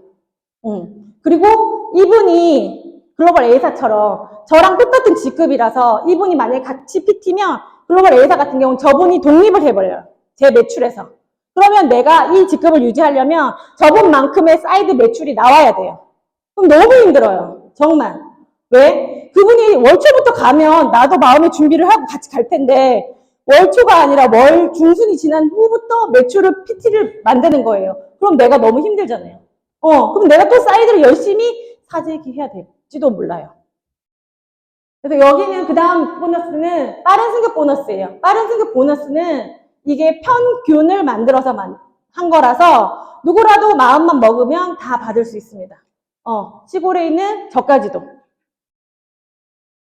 그리고 이분이 글로벌 A사처럼 저랑 똑같은 직급이라서 이분이 만약에 같이 PT면 글로벌 A사 같은 경우는 저분이 독립을 해버려요. 제 매출에서. 그러면 내가 이 직급을 유지하려면 저분만큼의 사이드 매출이 나와야 돼요. 그럼 너무 힘들어요. 정말. 왜? 그분이 월초부터 가면 나도 마음의 준비를 하고 같이 갈 텐데 월초가 아니라 월 중순이 지난 후부터 매출을 PT를 만드는 거예요. 그럼 내가 너무 힘들잖아요. 그럼 내가 또 사이드를 열심히 사재기 해야 될지도 몰라요. 그래서 여기는 그 다음 보너스는 빠른 승급 보너스예요. 빠른 승급 보너스는 이게 평균을 만들어서 한 거라서 누구라도 마음만 먹으면 다 받을 수 있습니다. 시골에 있는 저까지도.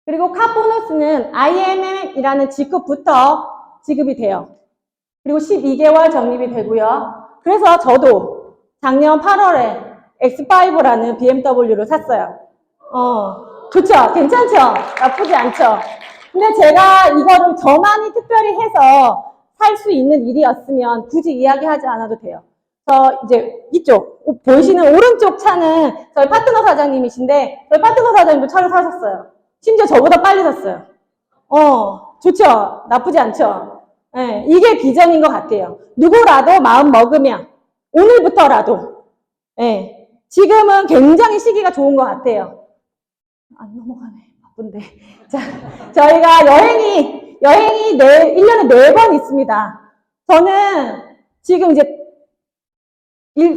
그리고 카 보너스는 IMM이라는 직급부터 지급이 돼요. 그리고 12개월 적립이 되고요. 그래서 저도 작년 8월에 X5라는 BMW를 샀어요. 좋죠? 괜찮죠? 나쁘지 않죠? 근데 제가 이거를 저만이 특별히 해서 살 수 있는 일이었으면 굳이 이야기하지 않아도 돼요. 이제 이쪽 보이시는 오른쪽 차는 저희 파트너 사장님이신데 저희 파트너 사장님도 차를 사셨어요. 심지어 저보다 빨리 샀어요. 좋죠? 나쁘지 않죠? 예, 이게 비전인 것 같아요. 누구라도 마음 먹으면, 오늘부터라도, 예, 지금은 굉장히 시기가 좋은 것 같아요. 안 넘어가네. 바쁜데. 자, 저희가 여행이 1년에 4번 있습니다. 저는 지금 이제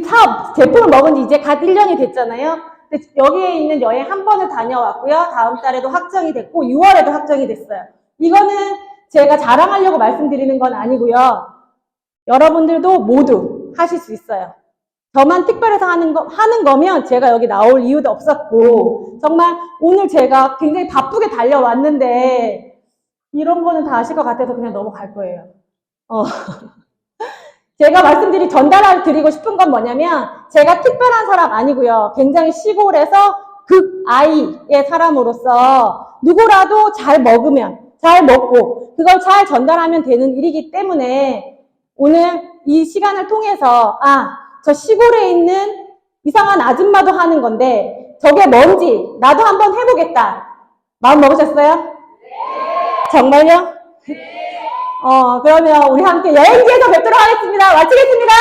사업, 제품을 먹은 지 이제 갓 1년이 됐잖아요. 근데 여기에 있는 여행 한 번을 다녀왔고요. 다음 달에도 확정이 됐고, 6월에도 확정이 됐어요. 이거는 제가 자랑하려고 말씀드리는 건 아니고요. 여러분들도 모두 하실 수 있어요. 저만 특별해서 하는 거면 제가 여기 나올 이유도 없었고, 정말 오늘 제가 굉장히 바쁘게 달려왔는데, 이런 거는 다 아실 것 같아서 그냥 넘어갈 거예요. 제가 전달드리고 싶은 건 뭐냐면, 제가 특별한 사람 아니고요. 굉장히 시골에서 극아이의 사람으로서 누구라도 잘 먹고, 그걸 잘 전달하면 되는 일이기 때문에, 오늘 이 시간을 통해서, 저 시골에 있는 이상한 아줌마도 하는 건데, 저게 뭔지 나도 한번 해보겠다. 마음 먹으셨어요? 네. 정말요? 그러면 우리 함께 여행지에서 뵙도록 하겠습니다. 마치겠습니다.